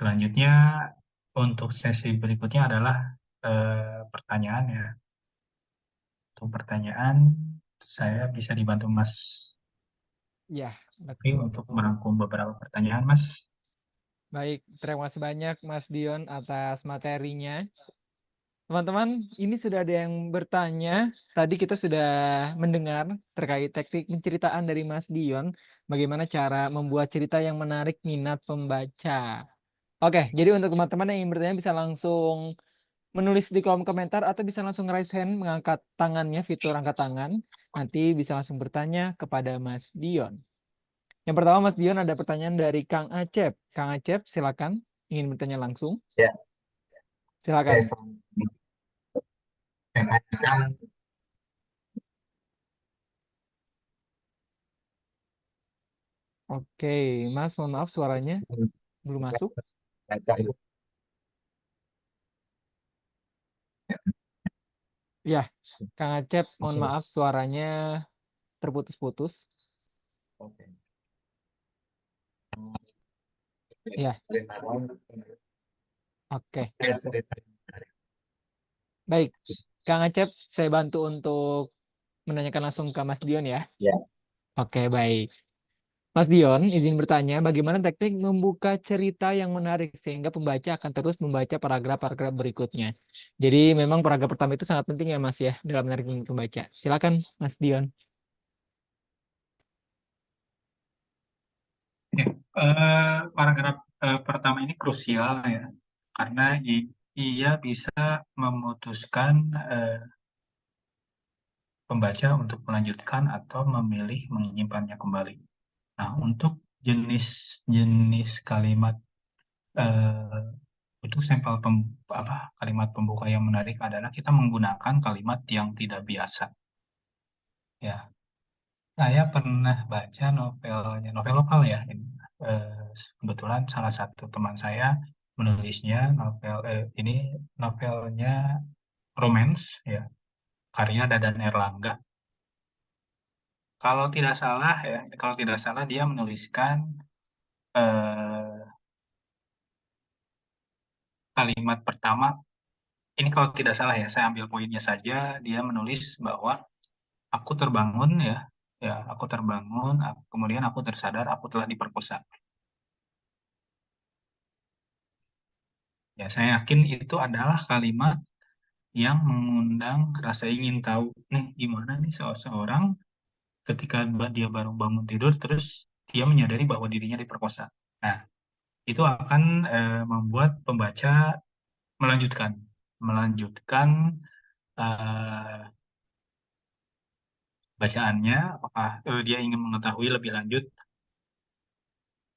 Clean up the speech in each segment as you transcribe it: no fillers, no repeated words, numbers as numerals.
Selanjutnya untuk sesi berikutnya adalah pertanyaan ya. Untuk pertanyaan saya bisa dibantu Mas Ya, Fikri betul. untuk merangkum beberapa pertanyaan, Mas. Baik, terima kasih banyak Mas Dion atas materinya. Teman-teman, ini sudah ada yang bertanya. Tadi kita sudah mendengar terkait teknik penceritaan dari Mas Dion, bagaimana cara membuat cerita yang menarik minat pembaca. Oke, jadi untuk teman-teman yang ingin bertanya bisa langsung menulis di kolom komentar atau bisa langsung raise hand, mengangkat tangannya, fitur angkat tangan. Nanti bisa langsung bertanya kepada Mas Dion. Yang pertama Mas Dion ada pertanyaan dari Kang Acep. Kang Acep, silakan ingin bertanya langsung. Ya, Silakan. menanyakan Oke, Mas, mohon maaf suaranya belum masuk. baca itu. Ya, Kang Acep, mohon Oke. maaf suaranya terputus-putus. Oke. Ya, Cerita dong. oke. Cerita. Baik, Kang Acep, saya bantu untuk menanyakan langsung ke Mas Dion ya. Ya. Oke, baik. Mas Dion, izin bertanya, bagaimana teknik membuka cerita yang menarik sehingga pembaca akan terus membaca paragraf-paragraf berikutnya? Jadi memang paragraf pertama itu sangat penting ya Mas ya dalam menarik minat pembaca. Silakan Mas Dion. Ya, paragraf pertama ini krusial ya, karena ia bisa memutuskan pembaca untuk melanjutkan atau memilih menyimpannya kembali. Nah, untuk jenis-jenis kalimat eh, itu sampel kalimat pembuka yang menarik adalah kita menggunakan kalimat yang tidak biasa. Ya, saya pernah baca novel lokal ya. Ini. Kebetulan salah satu teman saya menulisnya ini novelnya romance ya, karya Dadan Erlangga. Kalau tidak salah dia menuliskan eh, kalimat pertama. Ini kalau tidak salah ya, saya ambil poinnya saja. Dia menulis bahwa aku terbangun ya, aku terbangun, kemudian aku tersadar aku telah diperkosa. Ya, saya yakin itu adalah kalimat yang mengundang rasa ingin tahu nih gimana nih seseorang ketika dia baru bangun tidur terus dia menyadari bahwa dirinya diperkosa. Nah, itu akan membuat pembaca melanjutkan melanjutkan eh, bacaannya, apakah dia ingin mengetahui lebih lanjut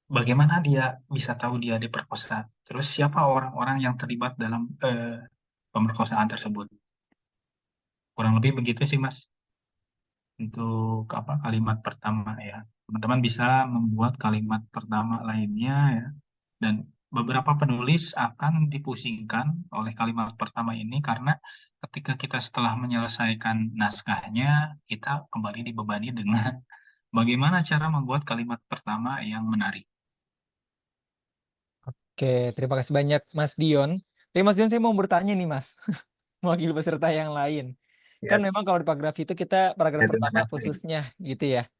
bagaimana dia bisa tahu dia diperkosa, terus siapa orang-orang yang terlibat dalam pemerkosaan tersebut. Kurang lebih begitu sih, Mas, untuk kalimat pertama ya. Teman-teman bisa membuat kalimat pertama lainnya ya. Dan beberapa penulis akan dipusingkan oleh kalimat pertama ini karena ketika kita setelah menyelesaikan naskahnya, kita kembali dibebani dengan bagaimana cara membuat kalimat pertama yang menarik. Oke, terima kasih banyak Mas Dion. Tapi Mas Dion saya mau bertanya nih Mas, mewakili peserta yang lain. Kan Ya, memang kalau di paragraf itu kita paragraf ya, terima pertama kasih. khususnya gitu ya.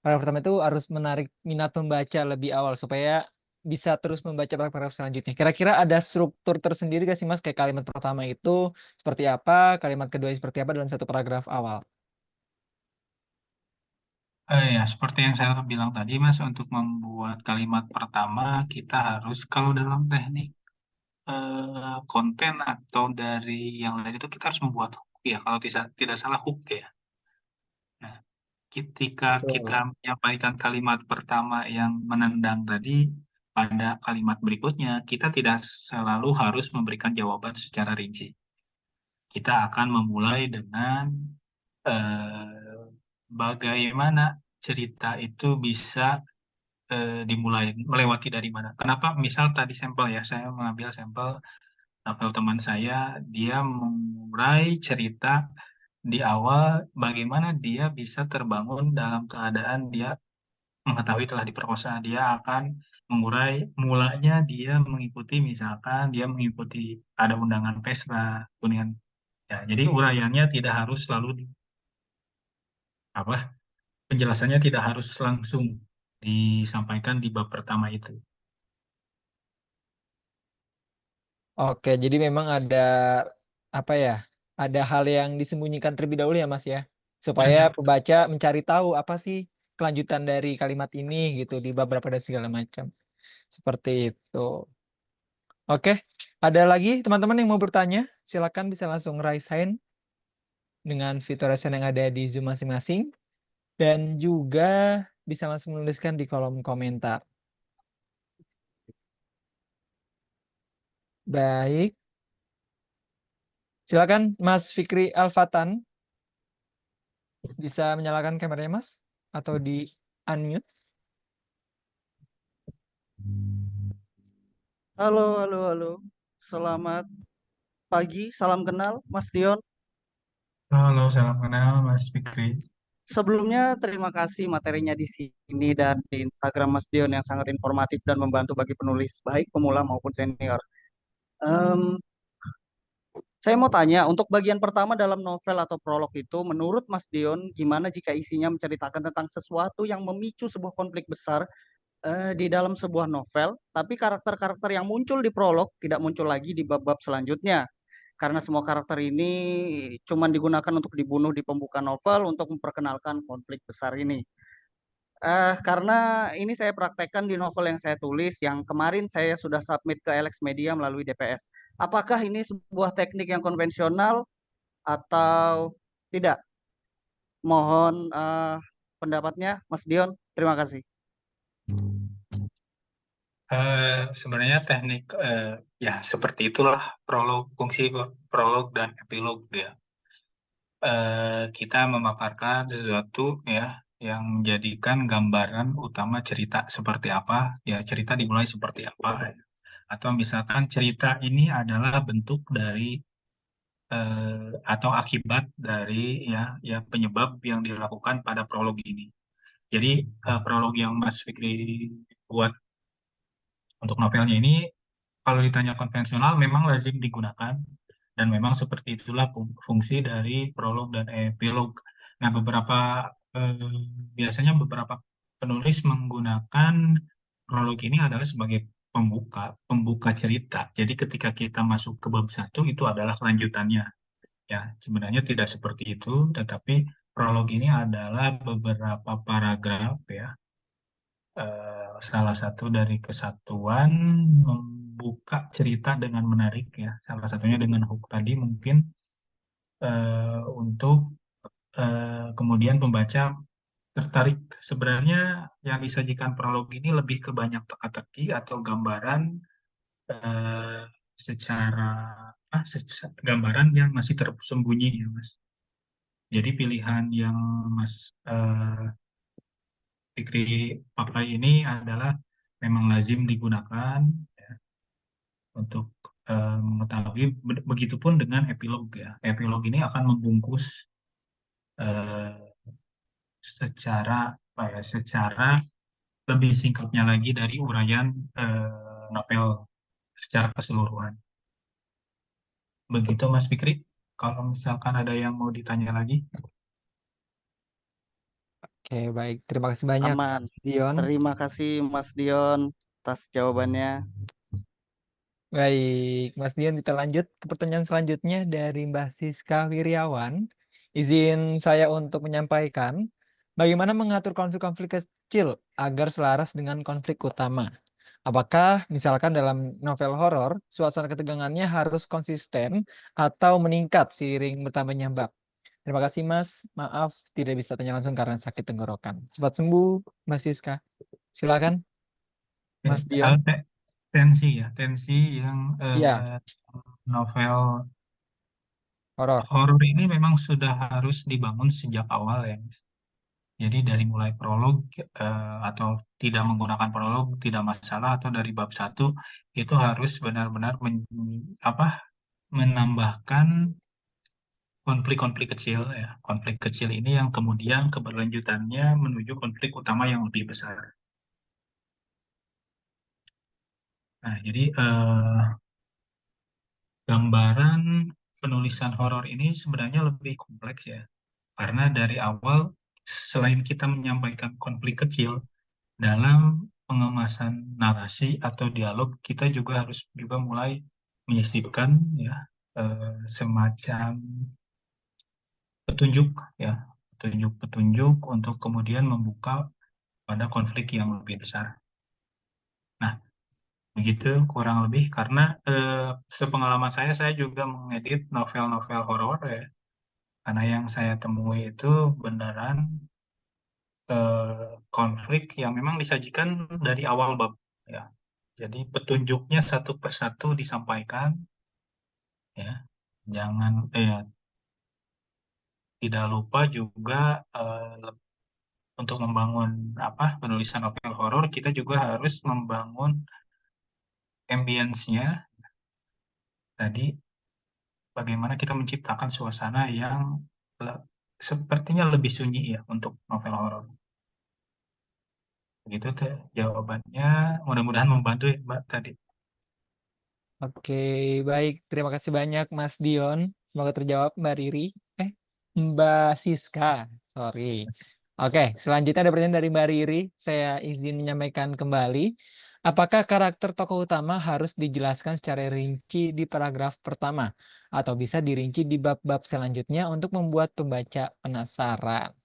Paragraf pertama itu harus menarik minat pembaca lebih awal supaya bisa terus membaca paragraf selanjutnya. Kira-kira ada struktur tersendiri gak sih Mas kayak kalimat pertama itu seperti apa, kalimat kedua seperti apa dalam satu paragraf awal? Ya, seperti yang saya bilang tadi, Mas, untuk membuat kalimat pertama, kita harus, kalau dalam teknik konten atau dari yang lain itu, kita harus membuat hook ya, kalau tidak salah hook ya. Nah, ketika kita Betul. menyampaikan kalimat pertama yang menendang tadi, pada kalimat berikutnya, kita tidak selalu harus memberikan jawaban secara rinci. Kita akan memulai dengan eh, bagaimana cerita itu bisa dimulai melewati dari mana. Kenapa? Misal tadi sampel ya, saya mengambil sampel novel teman saya, dia memulai cerita di awal bagaimana dia bisa terbangun dalam keadaan dia mengetahui telah diperkosa. Dia akan mulanya dia mengikuti, misalkan dia mengikuti ada undangan pesta, kemudian ya, jadi uraiannya tidak harus selalu apa penjelasannya tidak harus langsung disampaikan di bab pertama itu. Oke, jadi memang ada apa ya? Ada hal yang disembunyikan terlebih dahulu ya, Mas ya, Ya, supaya ya. pembaca mencari tahu apa sih kelanjutan dari kalimat ini gitu di bab berapa dan segala macam. Seperti itu. Oke, ada lagi teman-teman yang mau bertanya? Silakan bisa langsung raise hand dengan fitur raise hand yang ada di Zoom masing-masing dan juga bisa langsung menuliskan di kolom komentar. Baik, silakan Mas Fikri Alfatan bisa menyalakan kameranya Mas atau di unmute. Halo, halo, halo. Selamat pagi, salam kenal, Mas Dion. Halo, salam kenal Mas Fikri. Sebelumnya terima kasih materinya di sini dan di Instagram Mas Dion yang sangat informatif dan membantu bagi penulis, baik pemula maupun senior. Em, saya mau tanya, untuk bagian pertama dalam novel atau prolog itu, menurut Mas Dion, gimana jika isinya menceritakan tentang sesuatu yang memicu sebuah konflik besar di dalam sebuah novel, tapi karakter-karakter yang muncul di prolog tidak muncul lagi di bab-bab selanjutnya? Karena semua karakter ini cuma digunakan untuk dibunuh di pembuka novel untuk memperkenalkan konflik besar ini. Karena ini saya praktekkan di novel yang saya tulis, yang kemarin saya sudah submit ke Alex Media melalui DPS. Apakah ini sebuah teknik yang konvensional atau tidak? Mohon pendapatnya, Mas Dion. Terima kasih. Sebenarnya teknik ya seperti itulah fungsi prolog dan epilog ya. Kita memaparkan sesuatu ya yang menjadikan gambaran utama cerita seperti apa, ya cerita dimulai seperti apa, ya. Atau misalkan cerita ini adalah bentuk dari atau akibat dari ya penyebab yang dilakukan pada prolog ini. Jadi prolog yang Mas Fikri buat untuk novelnya ini, kalau ditanya konvensional, memang lazim digunakan, dan memang seperti itulah fungsi dari prolog dan epilog. Nah, biasanya beberapa penulis menggunakan prolog ini adalah sebagai pembuka cerita. Jadi ketika kita masuk ke bab satu, itu adalah kelanjutannya. Ya, sebenarnya tidak seperti itu, tetapi prolog ini adalah beberapa paragraf ya, salah satu dari kesatuan membuka cerita dengan menarik ya. Salah satunya dengan hook tadi mungkin untuk kemudian pembaca tertarik. Sebenarnya yang disajikan prolog ini lebih ke banyak teka-teki atau gambaran eh, secara gambaran yang masih tersembunyi ya Mas. Jadi pilihan yang Mas Fikri pakai ini adalah memang lazim digunakan untuk mengetahui. Begitupun dengan epilog ya. Epilog ini akan membungkus eh, secara lebih singkatnya lagi dari uraian novel secara keseluruhan. Begitu Mas Fikri. Kalau misalkan ada yang mau ditanya lagi. Oke, baik. Terima kasih banyak, Aman. Dion. Terima kasih Mas Dion atas jawabannya. Baik, Mas Dion, kita lanjut ke pertanyaan selanjutnya dari Mbak Siska Wiryawan. Izin saya untuk menyampaikan bagaimana mengatur konflik-konflik kecil agar selaras dengan konflik utama. Apakah misalkan dalam novel horor, suasana ketegangannya harus konsisten atau meningkat seiring bertambahnya bab? Terima kasih Mas, maaf tidak bisa tanya langsung karena sakit tenggorokan. Cepat sembuh, Mas Siska. Silakan, Mas Dion. Tensi ya, tensi yang Iya, novel horor. horor ini memang sudah harus dibangun sejak awal ya. Jadi dari mulai prolog atau tidak menggunakan prolog tidak masalah, atau dari bab satu itu harus benar-benar menambahkan konflik-konflik kecil ya. Konflik kecil ini yang kemudian keberlanjutannya menuju konflik utama yang lebih besar. Nah, jadi gambaran penulisan horor ini sebenarnya lebih kompleks ya. Karena dari awal, selain kita menyampaikan konflik kecil, dalam pengemasan narasi atau dialog, kita juga harus juga mulai menyisipkan ya semacam petunjuk ya, petunjuk-petunjuk untuk kemudian membuka pada konflik yang lebih besar. Nah, begitu kurang lebih karena sepengalaman saya juga mengedit novel-novel horor ya. Karena yang saya temui itu beneran konflik yang memang disajikan dari awal bab ya. Jadi petunjuknya satu persatu disampaikan ya. Jangan tidak lupa juga untuk membangun penulisan novel horor kita juga harus membangun ambience-nya tadi bagaimana kita menciptakan suasana yang le- sepertinya lebih sunyi ya untuk novel horor. Begitu tuh jawabannya. Mudah-mudahan membantu ya, Mbak tadi. Oke, baik. Terima kasih banyak Mas Dion. Semoga terjawab Mbak Riri. Mbak Siska. Sorry. Oke, selanjutnya ada pertanyaan dari Mbak Riri. Saya izin menyampaikan kembali. Apakah karakter tokoh utama harus dijelaskan secara rinci di paragraf pertama? Atau bisa dirinci di bab-bab selanjutnya untuk membuat pembaca penasaran?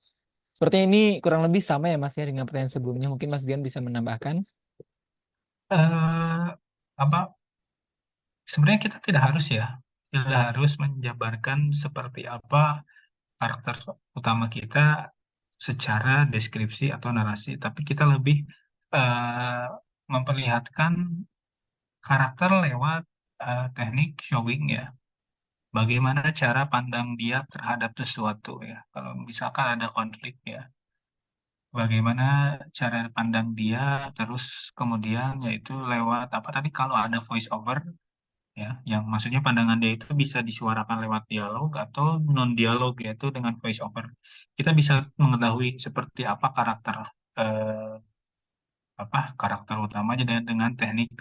Seperti ini kurang lebih sama ya Mas ya dengan pertanyaan sebelumnya. Mungkin Mas Dion bisa menambahkan. Eh, apa sebenarnya kita tidak harus menjabarkan seperti apa karakter utama kita secara deskripsi atau narasi, tapi kita lebih eh, memperlihatkan karakter lewat teknik showing ya. Bagaimana cara pandang dia terhadap sesuatu ya. Kalau misalkan ada konflik ya, bagaimana cara pandang dia, terus kemudian yaitu lewat apa tadi kalau ada voice over ya, yang maksudnya pandangan dia itu bisa disuarakan lewat dialog atau non dialog yaitu dengan voice over. Kita bisa mengetahui seperti apa eh, karakter utamanya dengan teknik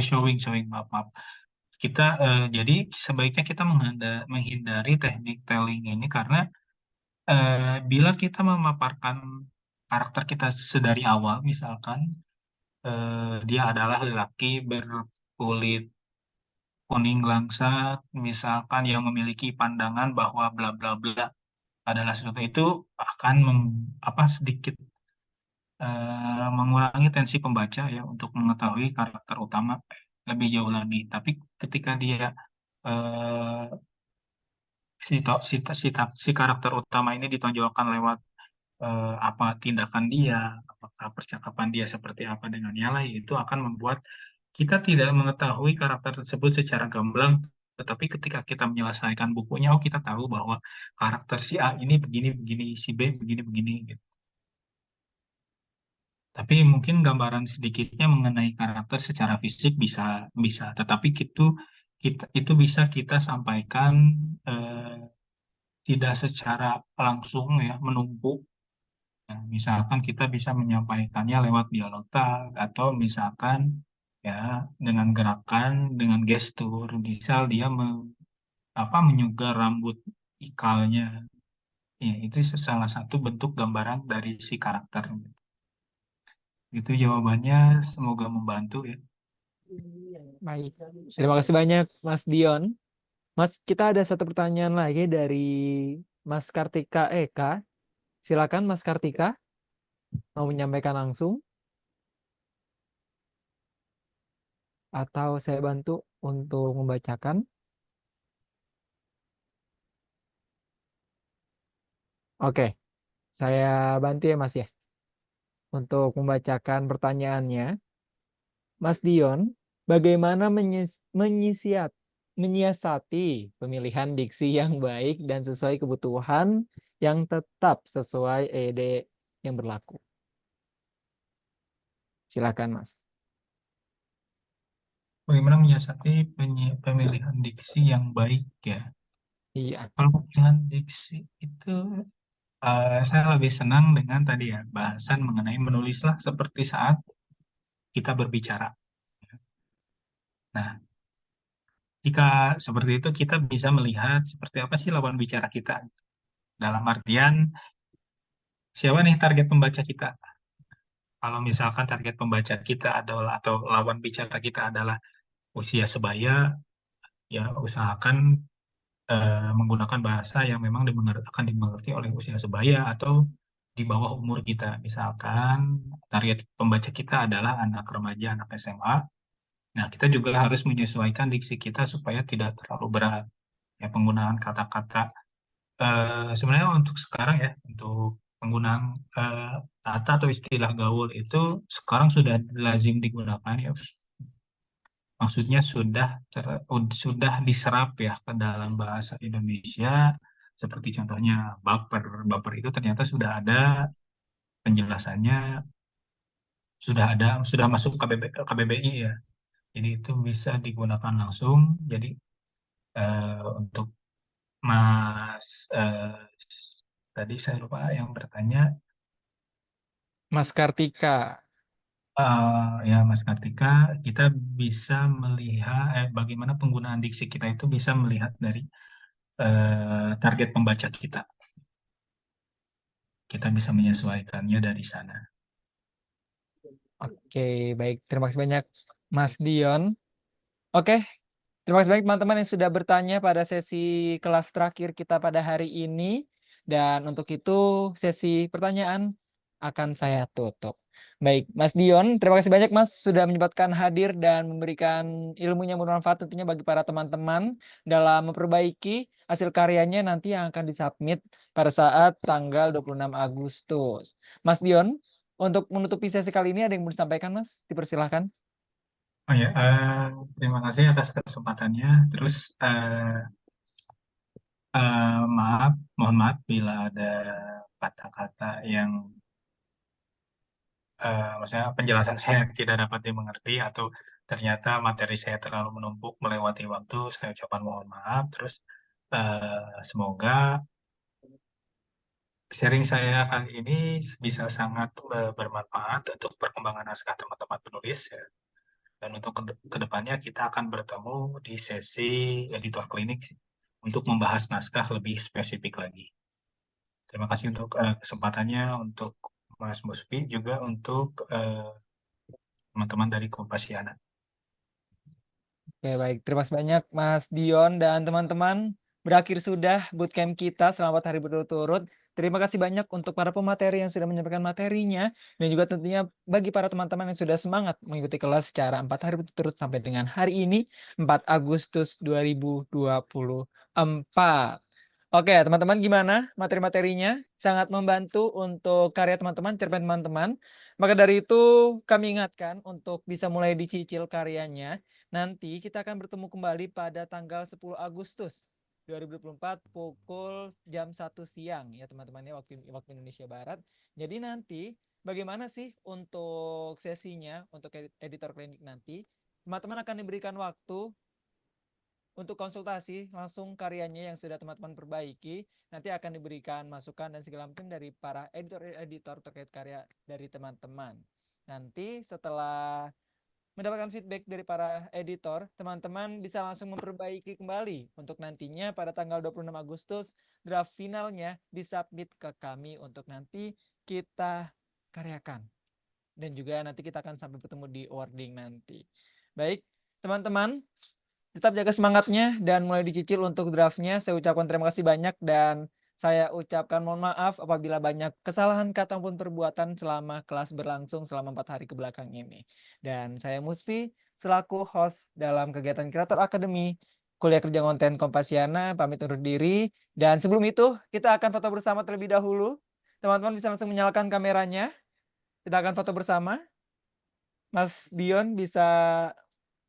showing showing maaf maaf. Kita jadi sebaiknya kita menghindari teknik telling ini karena bila kita memaparkan karakter kita sedari awal, misalkan dia adalah lelaki berkulit kuning langsat, misalkan yang memiliki pandangan bahwa bla bla bla adalah sesuatu itu akan sedikit mengurangi tensi pembaca ya untuk mengetahui karakter utama lebih jauh lagi. Tapi ketika dia eh, si karakter utama ini ditonjolkan lewat apa tindakan dia, apakah percakapan dia seperti apa dengan yang lain, itu akan membuat kita tidak mengetahui karakter tersebut secara gamblang, tetapi ketika kita menyelesaikan bukunya, oh kita tahu bahwa karakter si A ini begini-begini, si B begini-begini, gitu. Tapi mungkin gambaran sedikitnya mengenai karakter secara fisik bisa bisa, tetapi itu bisa kita sampaikan tidak secara langsung ya menumpuk. Nah, misalkan kita bisa menyampaikannya lewat dialog tag atau misalkan ya dengan gerakan, dengan gestur, misal dia menyugar rambut ikalnya. Ya, itu salah satu bentuk gambaran dari si karakter. Itu jawabannya, semoga membantu ya. Baik. Terima kasih banyak Mas Dion. Mas, kita ada satu pertanyaan lagi dari Mas Kartika Eka. Silakan Mas Kartika, mau menyampaikan langsung atau saya bantu untuk membacakan? Oke, saya bantu ya Mas ya untuk membacakan pertanyaannya. Mas Dion, bagaimana menyiasati pemilihan diksi yang baik dan sesuai kebutuhan yang tetap sesuai ED yang berlaku? Silakan Mas. Bagaimana menyiasati pemilihan diksi yang baik ya. Iya. Kalau pemilihan diksi itu saya lebih senang dengan tadi ya bahasan mengenai menulislah seperti saat kita berbicara. Nah, jika seperti itu kita bisa melihat seperti apa sih lawan bicara kita. Dalam artian, siapa nih target pembaca kita? Kalau misalkan target pembaca kita adalah atau lawan bicara kita adalah usia sebaya, ya usahakan menggunakan bahasa yang memang akan dimengerti oleh usia sebaya atau di bawah umur kita. Misalkan target pembaca kita adalah anak remaja, anak SMA. Nah, kita juga harus menyesuaikan diksi kita supaya tidak terlalu berat. Ya, penggunaan kata-kata sebenarnya untuk sekarang ya, untuk penggunaan kata atau istilah gaul itu sekarang sudah lazim digunakan ya. Maksudnya sudah diserap ya ke dalam bahasa Indonesia, seperti contohnya baper. Baper itu ternyata sudah ada penjelasannya, sudah masuk KBBI ya. Jadi itu bisa digunakan langsung. Jadi untuk Mas tadi saya lupa yang bertanya. Mas Kartika. Ya, Mas Kartika, kita bisa melihat bagaimana penggunaan diksi kita itu bisa melihat dari target pembaca kita. Kita bisa menyesuaikannya dari sana. Oke, baik. Terima kasih banyak Mas Dion. Oke, terima kasih banyak teman-teman yang sudah bertanya pada sesi kelas terakhir kita pada hari ini. Dan untuk itu sesi pertanyaan akan saya tutup. Baik, Mas Dion, terima kasih banyak Mas sudah menyempatkan hadir dan memberikan ilmunya bermanfaat tentunya bagi para teman-teman dalam memperbaiki hasil karyanya nanti yang akan disubmit pada saat tanggal 26 Agustus. Mas Dion, untuk menutupi sesi kali ini ada yang mau disampaikan Mas? Dipersilahkan. Oh ya, terima kasih atas kesempatannya. Terus mohon maaf bila ada kata-kata yang maksudnya penjelasan saya yang tidak dapat dimengerti atau ternyata materi saya terlalu menumpuk melewati waktu. Saya ucapkan mohon maaf. Terus semoga sharing saya kali ini bisa sangat bermanfaat untuk perkembangan naskah teman-teman penulis ya. Dan untuk kedepannya kita akan bertemu di sesi editor klinik untuk membahas naskah lebih spesifik lagi. Terima kasih untuk kesempatannya, untuk Mas Musfi, juga untuk teman-teman dari Kompasiana. Oke, baik. Terima kasih banyak Mas Dion dan teman-teman. Berakhir sudah bootcamp kita selama 4 hari berturut-turut. Terima kasih banyak untuk para pemateri yang sudah menyampaikan materinya dan juga tentunya bagi para teman-teman yang sudah semangat mengikuti kelas secara 4 hari berturut-turut sampai dengan hari ini 4 Agustus 2024. Oke, teman-teman gimana materi-materinya? Sangat membantu untuk karya teman-teman, cerpen teman-teman. Maka dari itu kami ingatkan untuk bisa mulai dicicil karyanya. Nanti kita akan bertemu kembali pada tanggal 10 Agustus 2024 pukul jam 1 siang ya teman-teman ya waktu Indonesia Barat. Jadi nanti bagaimana sih untuk sesinya untuk editor klinik nanti? Teman-teman akan diberikan waktu untuk konsultasi langsung karyanya yang sudah teman-teman perbaiki. Nanti akan diberikan masukan dan segala macam dari para editor-editor terkait karya dari teman-teman. Nanti setelah mendapatkan feedback dari para editor, teman-teman bisa langsung memperbaiki kembali untuk nantinya pada tanggal 26 Agustus draft finalnya disubmit ke kami untuk nanti kita karyakan. Dan juga nanti kita akan sampai bertemu di awarding nanti. Baik, teman-teman, tetap jaga semangatnya dan mulai dicicil untuk draftnya. Saya ucapkan terima kasih banyak dan saya ucapkan mohon maaf apabila banyak kesalahan kata maupun perbuatan selama kelas berlangsung selama 4 hari ke belakang ini. Dan saya Musfi selaku host dalam kegiatan Kreator Academy Kuliah Kerja Konten Kompasiana pamit undur diri. Dan sebelum itu kita akan foto bersama terlebih dahulu. Teman-teman bisa langsung menyalakan kameranya. Kita akan foto bersama. Mas Dion bisa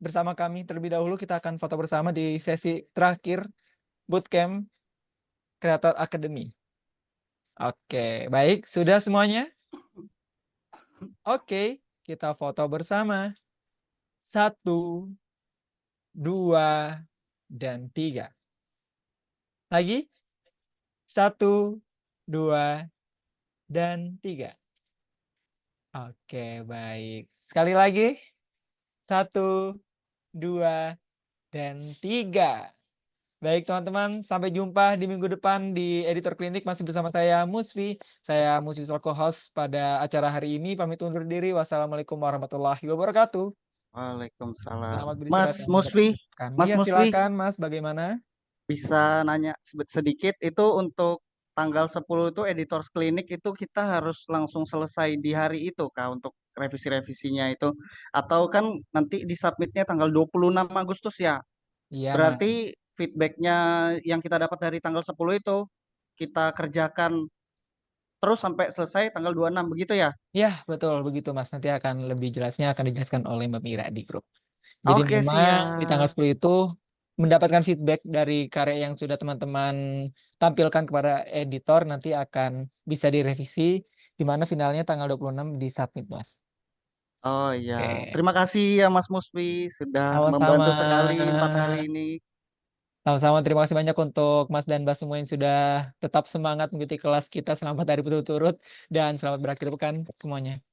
bersama kami terlebih dahulu. Kita akan foto bersama di sesi terakhir bootcamp Creator Academy. Oke, baik. Sudah semuanya? Oke, kita foto bersama. 1, 2, dan 3. Lagi. 1, 2, dan 3. Oke, baik. Sekali lagi. 1, 2, dan 3. Baik teman-teman, sampai jumpa di minggu depan di Editor Klinik masih bersama saya Musfi. Saya Musfi selaku host pada acara hari ini. Pamit undur diri. Wassalamualaikum warahmatullahi wabarakatuh. Waalaikumsalam. Selamat Mas beristirahat dan Musfi, mendengarkan. Mas Iya, Musfi, silakan Mas, bagaimana? bisa nanya sedikit itu untuk tanggal 10 itu Editors Klinik itu kita harus langsung selesai di hari itu Kak untuk revisi-revisinya itu atau kan nanti disubmitnya tanggal 26 Agustus ya. Iya, Mas. Berarti feedbacknya yang kita dapat dari tanggal 10 itu kita kerjakan terus sampai selesai tanggal 26 begitu ya? Ya, betul begitu Mas. Nanti akan lebih jelasnya akan dijelaskan oleh Mbak Mira di grup. Jadi Oke, memang di tanggal siap. 10 itu mendapatkan feedback dari karya yang sudah teman-teman tampilkan kepada editor nanti akan bisa direvisi di mana finalnya tanggal 26 disubmit, Mas. Oh iya, Oke. terima kasih ya Mas Musfi sudah Sama-sama. membantu sekali 4 hari ini. Sama-sama terima kasih banyak untuk Mas dan Mbak semua yang sudah tetap semangat mengikuti kelas kita selama 4 hari berturut-turut dan selamat berakhir pekan semuanya.